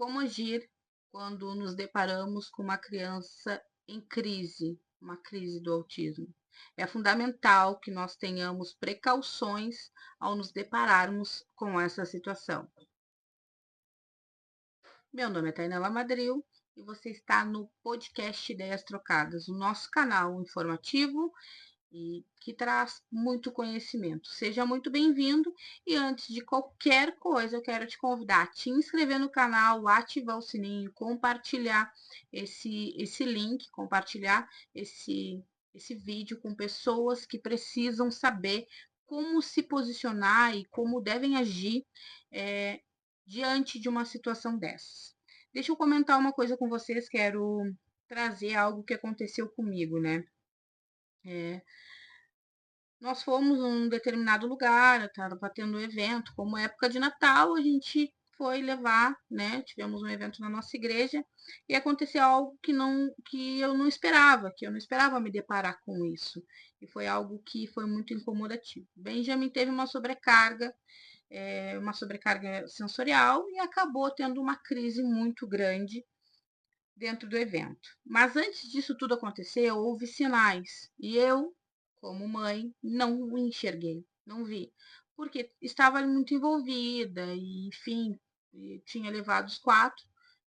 Como agir quando nos deparamos com uma criança em crise, uma crise do autismo? É fundamental que nós tenhamos precauções ao nos depararmos com essa situação. Meu nome é Tainela Madril e você está no podcast Ideias Trocadas, o nosso canal informativo e que traz muito conhecimento. Seja muito bem-vindo e antes de qualquer coisa, eu quero te convidar a te inscrever no canal, ativar o sininho, compartilhar esse link, compartilhar esse vídeo com pessoas que precisam saber como se posicionar e como devem agir diante de uma situação dessas. Deixa eu comentar uma coisa com vocês, quero trazer algo que aconteceu comigo, né? Nós fomos num determinado lugar, estava tendo um evento, como época de Natal, a gente foi levar, né? Tivemos um evento na nossa igreja e aconteceu algo que eu não esperava, que eu não esperava me deparar com isso. E foi algo que foi muito incomodativo. Benjamin teve uma sobrecarga sensorial e acabou tendo uma crise muito grande dentro do evento. Mas antes disso tudo acontecer, houve sinais. E eu, como mãe, não enxerguei, não vi. Porque estava muito envolvida e, enfim, tinha levado os 4.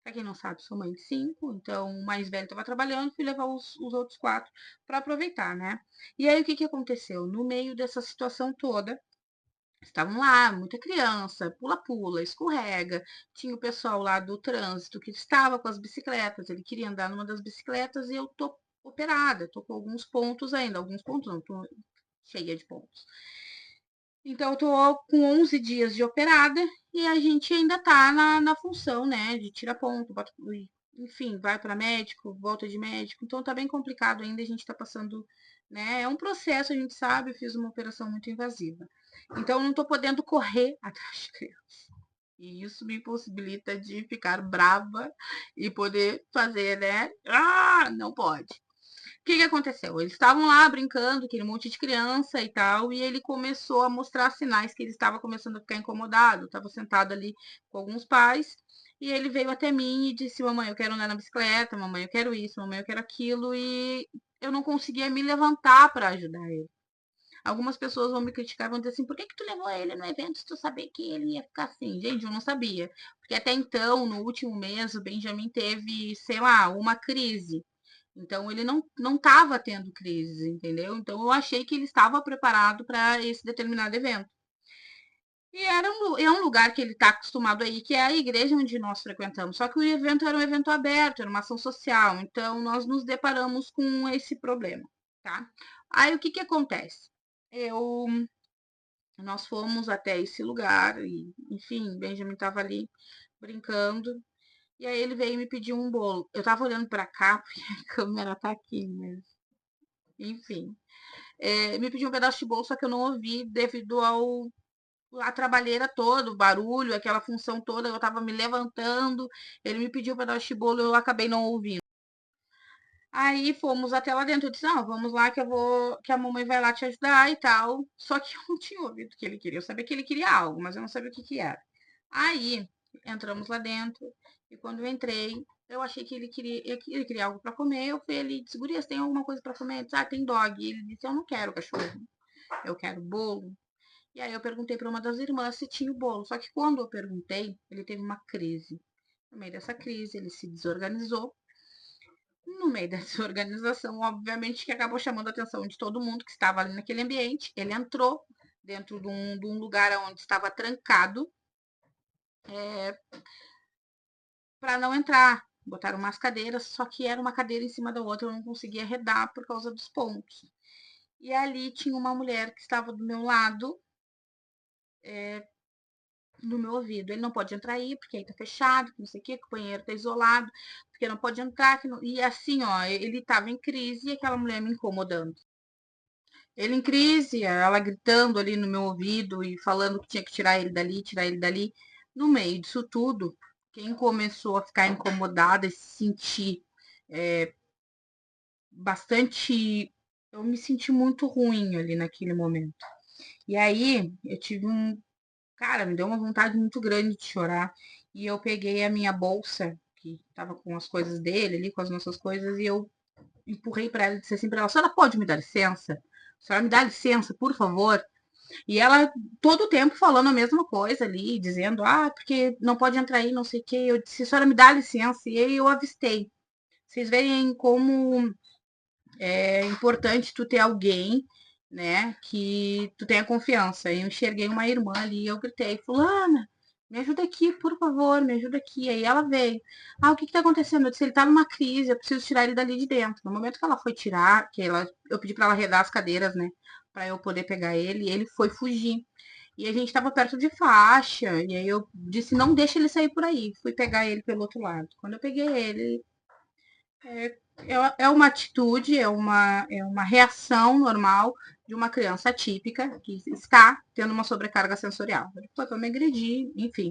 Para quem não sabe, sou mãe de 5, então o mais velho estava trabalhando, fui levar os outros 4 para aproveitar, né? E aí o que aconteceu? No meio dessa situação toda, estavam lá, muita criança, pula-pula, escorrega. Tinha o pessoal lá do trânsito que estava com as bicicletas, ele queria andar numa das bicicletas e eu tô operada, tô com alguns pontos ainda, alguns pontos não, tô cheia de pontos. Então, eu tô com 11 dias de operada e a gente ainda tá na função, né, de tira ponto, bota, enfim, vai para médico, volta de médico. Então, tá bem complicado ainda, a gente tá passando, né, é um processo, a gente sabe, eu fiz uma operação muito invasiva. Então, eu não tô podendo correr atrás de criança. E isso me impossibilita de ficar brava e poder fazer, né? Ah, não pode. O que aconteceu? Eles estavam lá brincando, aquele monte de criança e tal, e ele começou a mostrar sinais que ele estava começando a ficar incomodado. Estava sentado ali com alguns pais, e ele veio até mim e disse: Mamãe, eu quero andar na bicicleta, mamãe, eu quero isso, mamãe, eu quero aquilo, e eu não conseguia me levantar para ajudar ele. Algumas pessoas vão me criticar, vão dizer assim: por que tu levou ele no evento se tu sabia que ele ia ficar assim? Gente, eu não sabia. Porque até então, no último mês, o Benjamin teve, sei lá, uma crise. Então, ele não estava tendo crises, entendeu? Então, eu achei que ele estava preparado para esse determinado evento. E é um lugar que ele está acostumado aí, que é a igreja onde nós frequentamos. Só que o evento era um evento aberto, era uma ação social. Então, nós nos deparamos com esse problema, tá? Aí, o que acontece? Nós fomos até esse lugar e, enfim, Benjamin estava ali brincando. E aí ele veio me pedir um bolo. Eu tava olhando para cá, porque a câmera tá aqui, mas enfim. Me pediu um pedaço de bolo, só que eu não ouvi devido a trabalheira toda, o barulho, aquela função toda. Eu tava me levantando, ele me pediu um pedaço de bolo, eu acabei não ouvindo. Aí fomos até lá dentro. Eu disse: não, vamos lá que a mamãe vai lá te ajudar e tal. Só que eu não tinha ouvido o que ele queria. Eu sabia que ele queria algo, mas eu não sabia o que era. Aí entramos lá dentro e quando eu entrei, eu achei que ele queria algo para comer. Eu fui ali, disse: Gurias, tem alguma coisa para comer? Eu disse: ah, tem dog. E ele disse: eu não quero cachorro, eu quero bolo. E aí eu perguntei para uma das irmãs se tinha o bolo. Só que quando eu perguntei, ele teve uma crise. No meio dessa crise, ele se desorganizou. No meio dessa organização, obviamente, que acabou chamando a atenção de todo mundo que estava ali naquele ambiente. Ele entrou dentro de um lugar onde estava trancado para não entrar. Botaram umas cadeiras, só que era uma cadeira em cima da outra, eu não conseguia arredar por causa dos pontos. E ali tinha uma mulher que estava do meu lado, no meu ouvido. Ele não pode entrar aí, porque aí tá fechado, que não sei o quê, que o banheiro tá isolado, porque não pode entrar. E assim, ó, ele tava em crise e aquela mulher me incomodando. Ele em crise, ela gritando ali no meu ouvido e falando que tinha que tirar ele dali, tirar ele dali. No meio disso tudo, quem começou a ficar incomodada e se sentir bastante. Eu me senti muito ruim ali naquele momento. E aí, eu tive um. Cara, me deu uma vontade muito grande de chorar. e eu peguei a minha bolsa, que tava com as coisas dele ali, com as nossas coisas, e eu empurrei para ela e disse assim para ela: a senhora pode me dar licença? A senhora me dá licença, por favor? E ela, todo o tempo, falando a mesma coisa ali, dizendo: ah, porque não pode entrar aí, não sei o quê. Eu disse: a senhora me dá licença. E aí eu avistei. Vocês veem como é importante tu ter alguém, né, que tu tenha confiança. Eu enxerguei uma irmã ali, eu gritei: fulana, me ajuda aqui, por favor, me ajuda aqui. Aí ela veio: ah, o que que tá acontecendo? Eu disse: ele tá numa crise, eu preciso tirar ele dali de dentro. No momento que ela foi tirar, eu pedi para ela arredar as cadeiras, né, para eu poder pegar ele foi fugir. E a gente estava perto de faixa, e aí eu disse: não deixa ele sair por aí. Fui pegar ele pelo outro lado. Quando eu peguei ele, é uma atitude, é uma reação normal de uma criança atípica que está tendo uma sobrecarga sensorial. Ele foi para me agredir, enfim.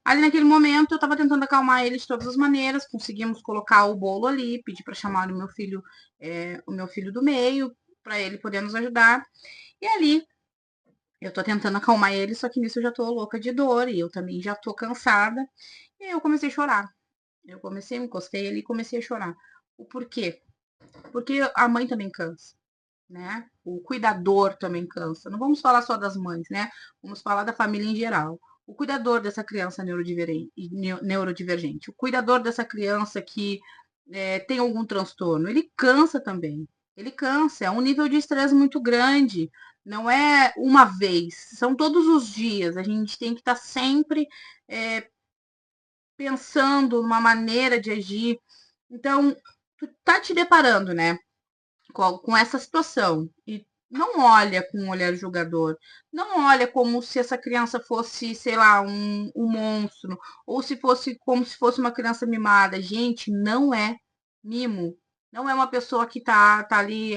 Ali naquele momento eu estava tentando acalmar ele de todas as maneiras, conseguimos colocar o bolo ali, pedi para chamar o meu filho do meio, para ele poder nos ajudar. E ali eu tô tentando acalmar ele, só que nisso eu já tô louca de dor e eu também já tô cansada. E eu comecei a chorar. Me encostei ali e comecei a chorar. O porquê? Porque a mãe também cansa, né? O cuidador também cansa. Não vamos falar só das mães, né? Vamos falar da família em geral. O cuidador dessa criança neurodivergente, o cuidador dessa criança que tem algum transtorno, ele cansa também. Ele cansa, é um nível de estresse muito grande. Não é uma vez, são todos os dias. A gente tem que estar sempre é, pensando numa maneira de agir. Então, tu tá te deparando, né, com essa situação e não olha com um olhar julgador, não olha como se essa criança fosse, sei lá, um monstro, ou se fosse como se fosse uma criança mimada. Gente, não é mimo. Não é uma pessoa que tá ali,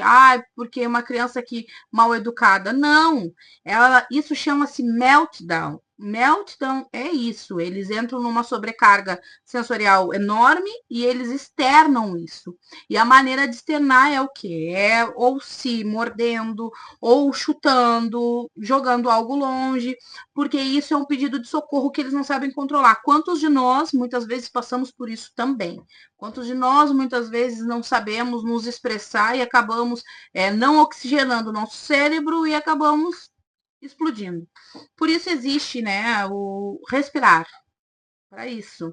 porque é uma criança que mal educada. Não, isso chama-se meltdown. Meltdown é isso. Eles entram numa sobrecarga sensorial enorme e eles externam isso. E a maneira de externar é o quê? É ou se mordendo, ou chutando, jogando algo longe, porque isso é um pedido de socorro que eles não sabem controlar. Quantos de nós, muitas vezes, passamos por isso também? Quantos de nós, muitas vezes, não sabemos nos expressar e acabamos não oxigenando o nosso cérebro e acabamos explodindo. Por isso existe, né, o respirar, para isso.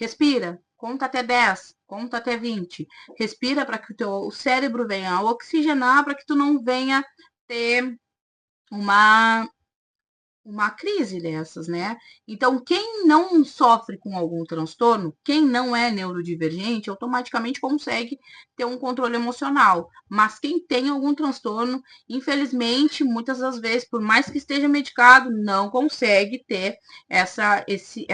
Respira, conta até 10, conta até 20. Respira para que o cérebro venha oxigenar, para que tu não venha ter uma, uma crise dessas, né? Então, quem não sofre com algum transtorno, quem não é neurodivergente, automaticamente consegue ter um controle emocional. Mas quem tem algum transtorno, infelizmente, muitas das vezes, por mais que esteja medicado, não consegue ter esse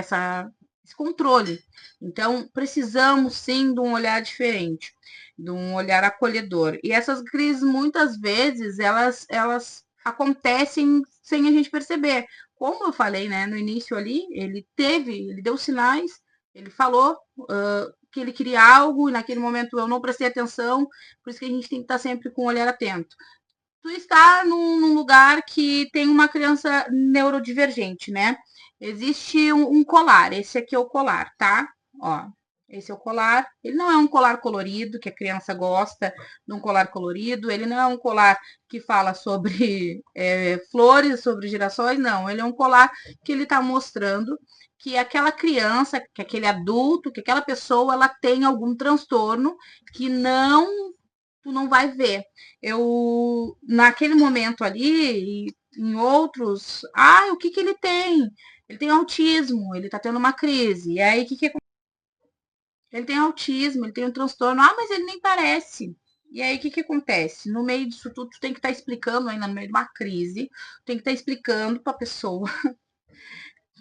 controle. Então, precisamos sim de um olhar diferente, de um olhar acolhedor. E essas crises, muitas vezes, elas acontecem sem a gente perceber. Como eu falei, né, no início ali, ele deu sinais, ele falou que ele queria algo, e naquele momento eu não prestei atenção, por isso que a gente tem que estar sempre com o olhar atento. Tu está num lugar que tem uma criança neurodivergente, né? Existe um colar, esse aqui é o colar, tá? Ó, esse é o colar. Ele não é um colar colorido, que a criança gosta de um colar colorido. Ele não é um colar que fala sobre flores, sobre girassóis, não. Ele é um colar que ele está mostrando que aquela criança, que aquele adulto, que aquela pessoa, ela tem algum transtorno que tu não vai ver. Eu, naquele momento ali, e em outros, o que que ele tem? Ele tem autismo, ele tá tendo uma crise. E aí, o que que ele tem autismo, ele tem um transtorno. Mas ele nem parece. E aí, o que que acontece? No meio disso tudo, tu tem que estar explicando ainda no meio de uma crise, tem que estar explicando para a pessoa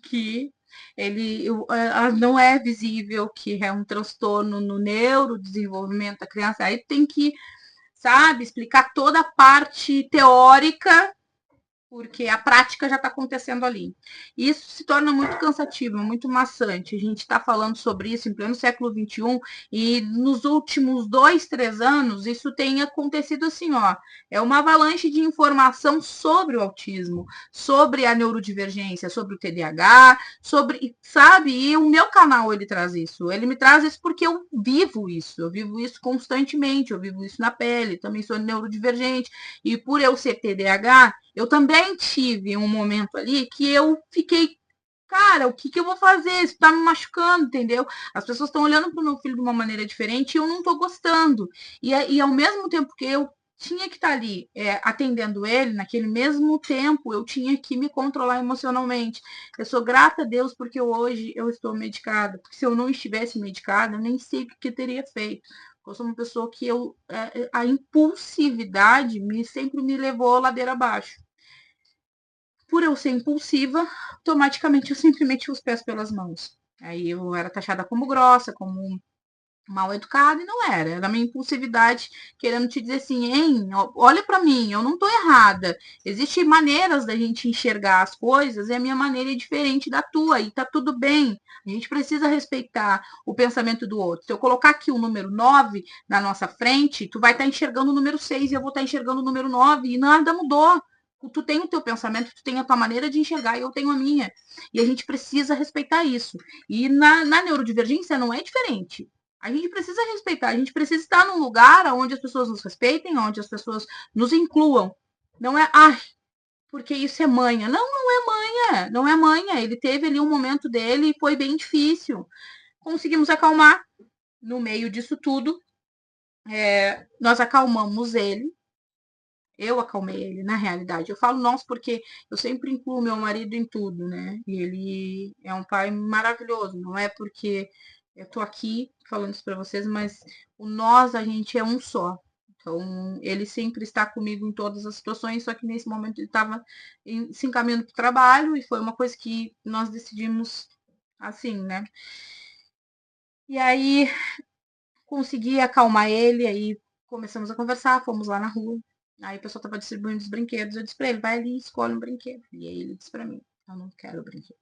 que não é visível, que é um transtorno no neurodesenvolvimento da criança. Aí tem que, sabe, explicar toda a parte teórica porque a prática já está acontecendo ali. E isso se torna muito cansativo, muito maçante. A gente está falando sobre isso em pleno século XXI e nos últimos 2, 3 anos isso tem acontecido assim, ó. É uma avalanche de informação sobre o autismo, sobre a neurodivergência, sobre o TDAH, sobre, sabe? E o meu canal ele traz isso. Ele me traz isso porque eu vivo isso constantemente, eu vivo isso na pele. Também sou neurodivergente e por eu ser TDAH eu também tive um momento ali que eu fiquei, cara, o que eu vou fazer? Isso tá me machucando, entendeu? As pessoas estão olhando pro meu filho de uma maneira diferente e eu não tô gostando. E ao mesmo tempo que eu tinha que estar ali atendendo ele, naquele mesmo tempo, eu tinha que me controlar emocionalmente. Eu sou grata a Deus porque hoje eu estou medicada. Porque se eu não estivesse medicada, eu nem sei o que eu teria feito. Eu sou uma pessoa que a impulsividade sempre me levou a ladeira abaixo. Por eu ser impulsiva, automaticamente eu sempre meti os pés pelas mãos. Aí eu era taxada como grossa, como mal educada, e não era. Era a minha impulsividade querendo te dizer assim, hein, olha para mim, eu não tô errada. Existem maneiras da gente enxergar as coisas e a minha maneira é diferente da tua, e tá tudo bem. A gente precisa respeitar o pensamento do outro. Se eu colocar aqui o número 9 na nossa frente, tu vai estar enxergando o número 6 e eu vou estar enxergando o número 9 e nada mudou. Tu tem o teu pensamento, tu tem a tua maneira de enxergar e eu tenho a minha. E a gente precisa respeitar isso. E na neurodivergência não é diferente. A gente precisa respeitar, a gente precisa estar num lugar onde as pessoas nos respeitem, onde as pessoas nos incluam. Não é, porque isso é manha. Não, não é manha, não é manha. Ele teve ali um momento dele e foi bem difícil. Conseguimos acalmar no meio disso tudo. Nós acalmamos ele. Eu acalmei ele, na realidade. Eu falo nós porque eu sempre incluo meu marido em tudo, né? E ele é um pai maravilhoso. Não é porque eu tô aqui falando isso para vocês, mas o nós, a gente é um só. Então, ele sempre está comigo em todas as situações, só que nesse momento ele estava se encaminhando para o trabalho e foi uma coisa que nós decidimos assim, né? E aí consegui acalmar ele, aí começamos a conversar, fomos lá na rua. Aí o pessoal tava distribuindo os brinquedos, eu disse pra ele, vai ali e escolhe um brinquedo. E aí ele disse pra mim, eu não quero o brinquedo.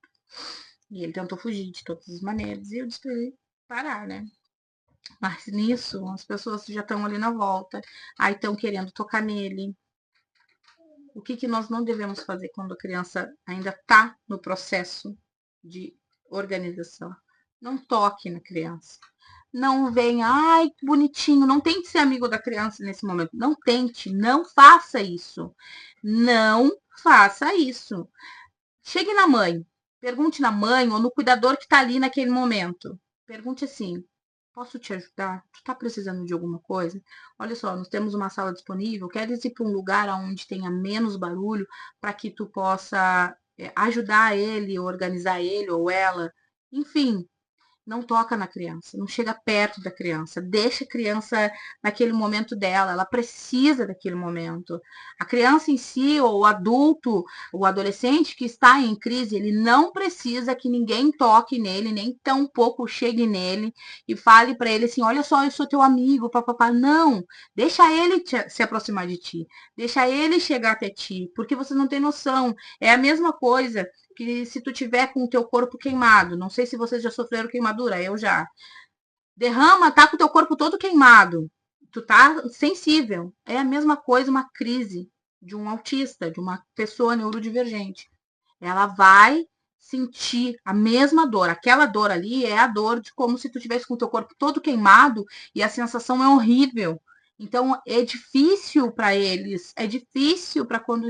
E ele tentou fugir de todas as maneiras, e eu disse pra ele parar, né? Mas nisso, as pessoas já estão ali na volta, aí estão querendo tocar nele. O que nós não devemos fazer quando a criança ainda está no processo de organização? Não toque na criança. Não venha, ai, que bonitinho. Não tente ser amigo da criança nesse momento. Não tente, não faça isso. Não faça isso. Chegue na mãe, pergunte na mãe ou no cuidador que está ali naquele momento. Pergunte assim: posso te ajudar? Tu está precisando de alguma coisa? Olha só, nós temos uma sala disponível. Queres ir para um lugar onde tenha menos barulho para que tu possa ajudar ele, organizar ele ou ela? Enfim, não toca na criança, não chega perto da criança, deixa a criança naquele momento dela, ela precisa daquele momento. A criança em si, ou o adulto, o adolescente que está em crise, ele não precisa que ninguém toque nele, nem tampouco chegue nele e fale para ele assim: olha só, eu sou teu amigo, papapá. Não, deixa ele se aproximar de ti, deixa ele chegar até ti, porque você não tem noção. É a mesma coisa que se tu tiver com o teu corpo queimado, não sei se vocês já sofreram queimadura, eu já. Derrama, tá com o teu corpo todo queimado. Tu tá sensível. É a mesma coisa uma crise de um autista, de uma pessoa neurodivergente. Ela vai sentir a mesma dor. Aquela dor ali é a dor de como se tu tivesse com o teu corpo todo queimado e a sensação é horrível. Então é difícil para eles, é difícil para quando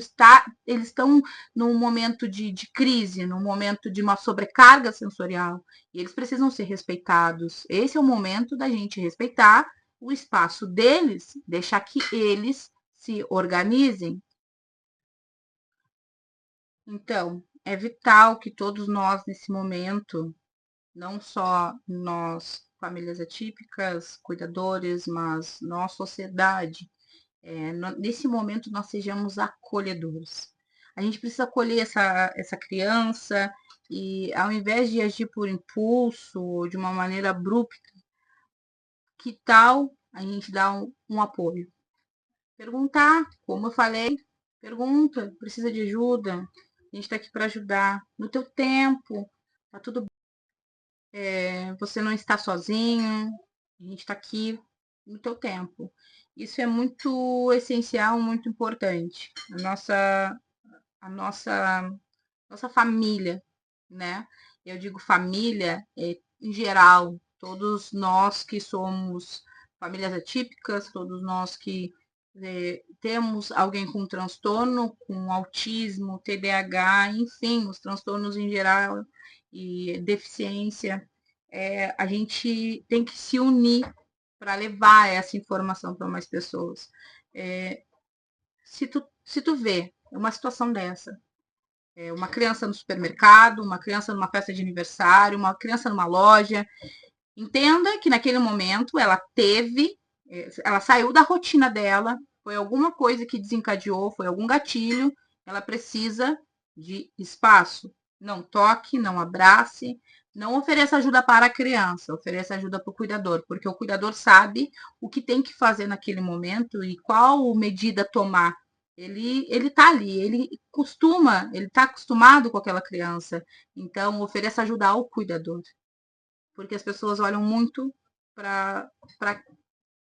eles estão num momento de crise, num momento de uma sobrecarga sensorial, e eles precisam ser respeitados. Esse é o momento da gente respeitar o espaço deles, deixar que eles se organizem. Então, é vital que todos nós, nesse momento, não só nós, famílias atípicas, cuidadores, mas nós, sociedade, nesse momento nós sejamos acolhedores. A gente precisa acolher essa criança e, ao invés de agir por impulso, ou de uma maneira abrupta, que tal a gente dar um apoio? Perguntar, como eu falei, Pergunta, precisa de ajuda? A gente está aqui para ajudar. No teu tempo, tá tudo bem. Você não está sozinho. A gente está aqui no teu tempo. Isso é muito essencial, muito importante. A nossa família, né? Eu digo família, em geral, todos nós que somos famílias atípicas, todos nós que temos alguém com transtorno, com autismo, TDAH, enfim, os transtornos em geral e deficiência, a gente tem que se unir para levar essa informação para mais pessoas. Se tu vê uma situação dessa, uma criança no supermercado, uma criança numa festa de aniversário, uma criança numa loja, entenda que naquele momento ela saiu da rotina dela, foi alguma coisa que desencadeou, foi algum gatilho, ela precisa de espaço. Não toque, não abrace, não ofereça ajuda para a criança, ofereça ajuda para o cuidador, porque o cuidador sabe o que tem que fazer naquele momento e qual medida tomar. Ele tá ali, ele tá acostumado com aquela criança, então ofereça ajuda ao cuidador, porque as pessoas olham muito para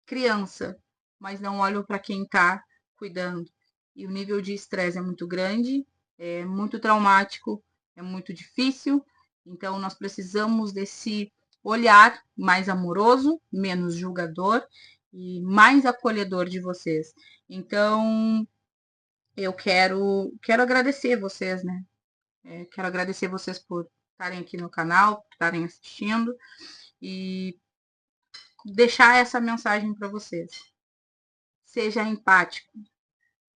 criança, mas não olham para quem está cuidando. E o nível de estresse é muito grande, é muito traumático, é muito difícil. Então, nós precisamos desse olhar mais amoroso, menos julgador e mais acolhedor de vocês. Então, eu quero agradecer vocês, né? Quero agradecer vocês por estarem aqui no canal, por estarem assistindo e deixar essa mensagem para vocês. Seja empático,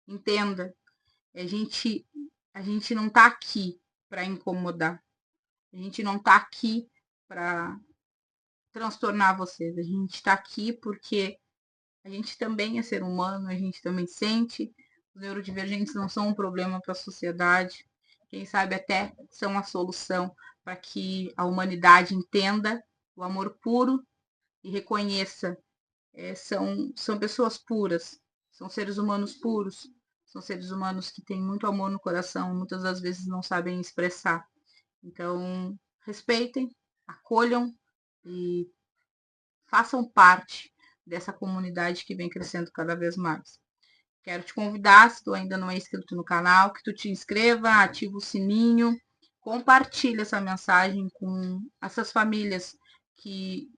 entenda. A gente, a gente não está aqui para incomodar. A gente não está aqui para transtornar vocês. A gente está aqui porque a gente também é ser humano, a gente também sente. Os neurodivergentes não são um problema para a sociedade. Quem sabe até são a solução para que a humanidade entenda o amor puro e reconheça. São pessoas puras, são seres humanos puros, são seres humanos que têm muito amor no coração, muitas das vezes não sabem expressar. Então, respeitem, acolham e façam parte dessa comunidade que vem crescendo cada vez mais. Quero te convidar, se tu ainda não é inscrito no canal, que tu te inscreva, ativa o sininho, compartilha essa mensagem com essas famílias que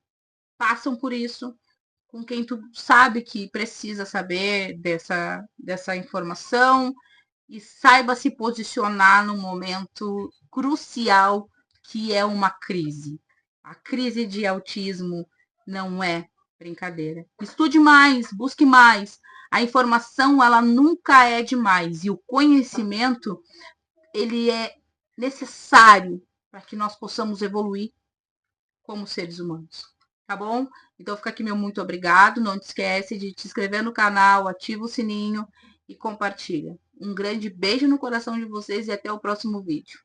passam por isso, com quem tu sabe que precisa saber dessa informação e saiba se posicionar no momento crucial que é uma crise. A crise de autismo não é brincadeira. Estude mais, busque mais. A informação, ela nunca é demais e o conhecimento, ele é necessário para que nós possamos evoluir como seres humanos. Tá bom? Então fica aqui meu muito obrigado. Não te esquece de te inscrever no canal, ativa o sininho e compartilha. Um grande beijo no coração de vocês e até o próximo vídeo.